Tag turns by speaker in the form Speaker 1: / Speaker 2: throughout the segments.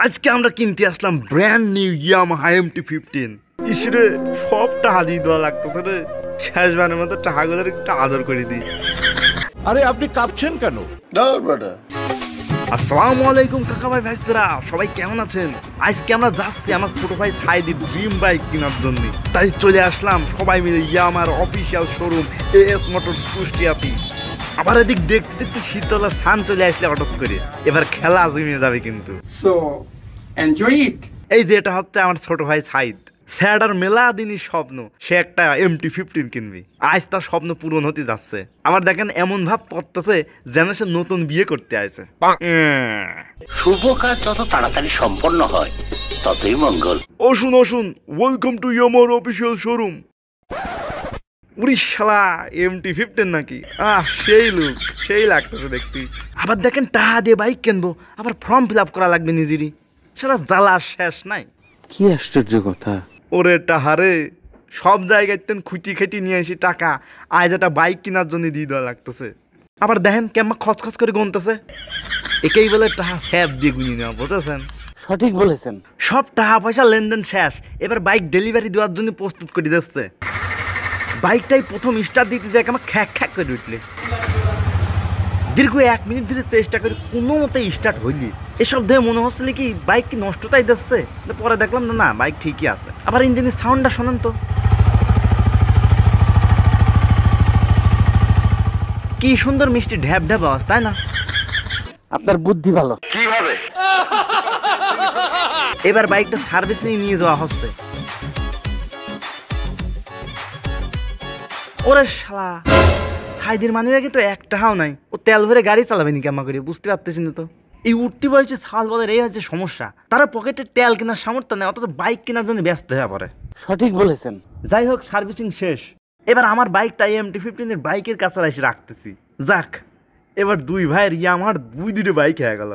Speaker 1: আজকে আমরা কিনতে আসলাম ব্র্যান্ড নিউ ইয়ামাহা MT-15। ইসরে সব টাকা দিয়ে দেওয়া লাগতেছে রে, শেষবারের মতো টাকাগুলোর একটু আদর করে দিই।
Speaker 2: আরে আপনি কাঁপছেন কেন?
Speaker 1: আসসালামু আলাইকুম কাকা ভাই ভাইস্তেরা, সবাই কেমন আছেন? আজকে আমরা যাচ্ছি আমার ছোট ভাই সাইদির ড্রিম বাইক কেনার জন্য, তাই চলে আসলাম সবাই মিলে ইয়ামাহার অফিসিয়াল শোরুম AS মোটরস কুষ্টিয়াতে। আবার এদিক দেখতে দেখতে শীতলা সান চলে আসলে হঠাৎ করে, এবার খেলা জমিয়ে যাবে কিন্তু।
Speaker 3: So enjoy it.
Speaker 1: এই যে এটা হচ্ছে আমার ছোট ভাই সাইদ। স্যাডার মেলা দিনই স্বপ্ন সে একটা MT-15 কিনবি, আজ তার স্বপ্ন পূরণ হতে যাচ্ছে। আবার দেখেন এমন ভাব করতেছে যেন সে নতুন বিয়ে করতে আসছে।
Speaker 4: শুভ কাজ যত তাড়াতাড়ি সম্পন্ন হয় ততই মঙ্গল।
Speaker 1: অসুন অসুন, ওয়েলকাম টু ইয়ামাহার অফিসিয়াল শোরুম। উড়িষ্যালা MT-15 নাকি? সেই লুক, সেই লাগতেছে দেখতে। আবার দেখেন টাকা দিয়ে বাইক কিনবো, আবার ফর্ম ফিল আপ করা লাগবে নিজেরই। সেটা জ্বালা শেষ নাই।
Speaker 4: কি আশ্চর্য কথা!
Speaker 1: ওরে টাহারে, সব জায়গায় খুঁটি খেটি নিয়ে আসি টাকা, আজ একটা বাইক কেনার জন্য দিয়ে দেওয়া লাগতেছে। আবার দেখেন কেমন খচখচ করে গুনতেছে, একেই বলে টাকা স্যাপ দিয়ে গুনিয়ে নেওয়া, বুঝেছেন?
Speaker 4: সঠিক বলেছেন।
Speaker 1: সব টাকা পয়সা লেনদেন শেষ, এবার বাইক ডেলিভারি দেওয়ার জন্য প্রস্তুত করে দিচ্ছে। বাইকটাই প্রথম স্টার্ট দিতে যায় আমার খ্যাক খ্যাক করে উঠলে, দীর্ঘ 1 মিনিট ধরে চেষ্টা করি কোনো মতে স্টার্ট হইলি। এসব দেখে মনে হচ্ছিল কি বাইক কি নষ্টতাই দিচ্ছে, পরে দেখলাম না না বাইক ঠিকই আছে। আবার ইঞ্জিনের সাউন্ডটা শোনেন তো, কি সুন্দর মিষ্টি ঢ্যাপ ঢ্যাপ আওয়াজ, তাই না?
Speaker 4: আপনার বুদ্ধি ভালো।
Speaker 1: কিভাবে? এবার বাইকটা সার্ভিস নিয়ে যাওয়া হচ্ছে। ওরে শালা, সাইদির মানিব্যাগে তো 1 টাকাও নাই, ও তেল ভরে গাড়ি চালাবে নি কেমন করে, বুঝতে পারতেছি না তো। এই উঠতি বয়সে সাল বলের এই হচ্ছে সমস্যা, তারা পকেটে তেল কেনার সামর্থ্য নেই, অথচ বাইক কেনার জন্য ব্যস্ত হয়ে পড়ে।
Speaker 4: সঠিক বলেছেন।
Speaker 1: যাই হোক, সার্ভিসিং শেষ, এবার আমার বাইকটা MT-15 এর বাইকের কাছে এসে রাখতেছি। যাক, এবার দুই ভাইয়ের ইয়ামাহার দুটো বাইক হয়ে গেল।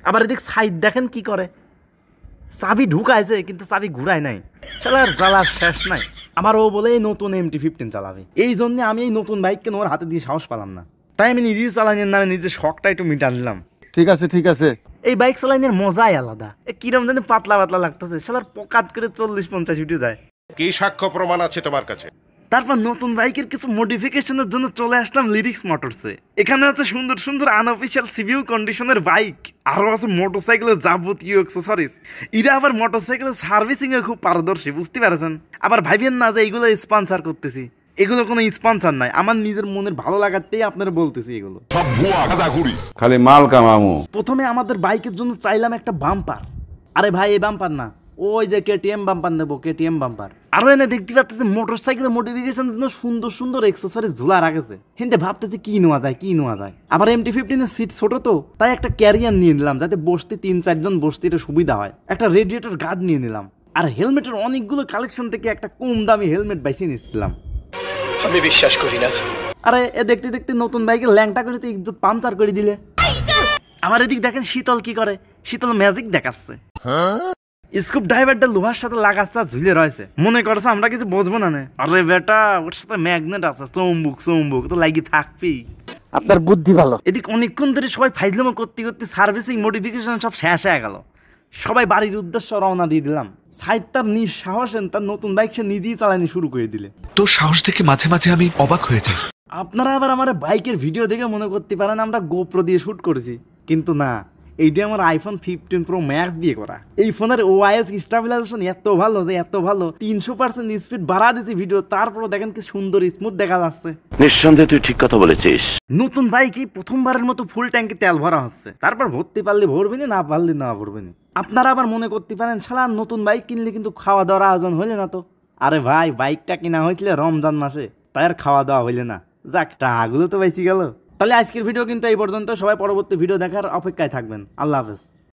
Speaker 1: আবার এদিক সাইদ দেখেন কি করে, চাবি ঢুকাইছে কিন্তু চাবি ঘুরায় নাই, চালার জ্বালার শেষ নাই। আমার ও বলে এই নতুন MT-15 চালাবে, এই জন্য আমি এই নতুন বাইক কেন ওর হাতে দিয়ে সাহস পেলাম না, তাই আমি নিজে চালানোর নামে নিজের শখটা একটু মিটার নিলাম।
Speaker 2: ঠিক আছে ঠিক আছে।
Speaker 1: এই বাইক চালানোর মজাই আলাদা, কিরম জানি পাতলা পাতলা লাগতেছে, শালার পকাত করে 40-50 উঠে যায়।
Speaker 5: কি সাক্ষ্য প্রমাণ আছে তোমার কাছে?
Speaker 1: তারপর নতুন বাইকের কিছু মডিফিকেশনের জন্য চলে আসলাম লিরিক্স মোটরসে। এখানে আছে সুন্দর সুন্দর আনঅফিসিয়াল সিভিউ কন্ডিশনের বাইক, আরও আছে মোটরসাইকেলের যাবতীয় অ্যাক্সেসরিজ। এরা আবার মোটরসাইকেলের সার্ভিসিংয়ে খুব পারদর্শী, বুঝতে পারছেন? আবার ভাবিয়েন না যে এইগুলো স্পন্সর করতেছি, এগুলো কোনো স্পন্সর নাই, আমার নিজের মনের ভালো লাগাতেই আপনারা বলতেছি এগুলো।
Speaker 2: খালি মাল কামামু।
Speaker 1: প্রথমে আমাদের বাইকের জন্য চাইলাম একটা বাম্পার। আরে ভাই, এই বাম্পার না, ওই যে KTM বাম্পার নেবো, KTM বাম্পার। আরো এনে দেখতে পাচ্ছি মোটরসাইকেলের মোটিফিকেশন জন্য সুন্দর সুন্দর এক্সেসরিজ ঝোলা রাখেছে, হিন্দে ভাবতেছি কি নেওয়া যায় কি নেওয়া যায়। আবার MT-15 এর সিট ছোট তো, তাই একটা ক্যারিয়ার নিয়ে নিলাম যাতে বসতে 3-4 জন বসতে এটা সুবিধা হয়। একটা রেডিয়েটর গার্ড নিয়ে নিলাম, আর হেলমেটের অনেকগুলো কালেকশন থেকে একটা কম দামি হেলমেট বাইসে নিচ্ছিলাম।
Speaker 4: আমি বিশ্বাস করি না।
Speaker 1: আরে এ দেখতে দেখতে নতুন বাইকের ল্যাংটা করে তো ইজ্জত পাংচার করে দিলে। আমার এদিক দেখেন শীতল কি করে, শীতল ম্যাজিক দেখাচ্ছে। স্কুপ ড্রাইভারটা লোহার সাথে লাগাচ্ছে, ঝুলে রয়েছে, মনে করছে আমরা কিছু বুঝবো না। আরে বেটা, ওর সাথে ম্যাগনেট আছে, চৌম্বক তো লাগি থাকবি।
Speaker 4: আপনার বুদ্ধি ভালো।
Speaker 1: এদিক অনেকক্ষণ ধরে সবাই ফাইজলামো করতে করতে সার্ভিসিং মডিফিকেশন সব শেষ হয়ে গেল, সবাই বাড়ির উদ্দেশ্যে রওনা দিয়ে দিলাম। সাইদ তার নিজ সাহসেন তার নতুন বাইক সে নিজেই চালানি শুরু করে দিলে।
Speaker 6: তোর সাহস দেখে মাঝে মাঝে আমি অবাক হয়ে যাই।
Speaker 1: আপনারা আবার আমার বাইকের ভিডিও দেখে মনে করতে পারেন আমরা গোপ্রো দিয়ে শুট করেছি, কিন্তু না, এইটা আমার iPhone 15 Pro Max দিয়ে করা। এই ফোনের OIS স্টেবিলাইজেশন এত ভালো যে এত ভালো, 300% স্পিড বাড়া দিয়েছি ভিডিও, তারপরে দেখেন কি সুন্দর স্মুথ দেখা যাচ্ছে।
Speaker 4: নিঃসন্দেহে তুই ঠিক কথা বলেছিস।
Speaker 1: নতুন বাইকে প্রথমবারের মতো ফুল ট্যাঙ্কে তেল ভরা হচ্ছে, তারপর ভরতে পারলে ভরবে না পারলে না ভরবে না। আপনারা আবার মনে করতে পারেন শালা নতুন বাইক কিনলে কিন্তু খাওয়া দাওয়ার আয়োজন হইলে না তো। আরে ভাই, বাইকটা কিনা হয়েছিল রমজান মাসে, তাই আর খাওয়া দাওয়া হইলে না, যাক টাকাগুলো তো বেঁচে গেল। তাহলে আজকের ভিডিও কিন্তু এই পর্যন্ত, সবাই পরবর্তী ভিডিও দেখার অপেক্ষায় থাকবেন। আল্লাহ হাফেজ।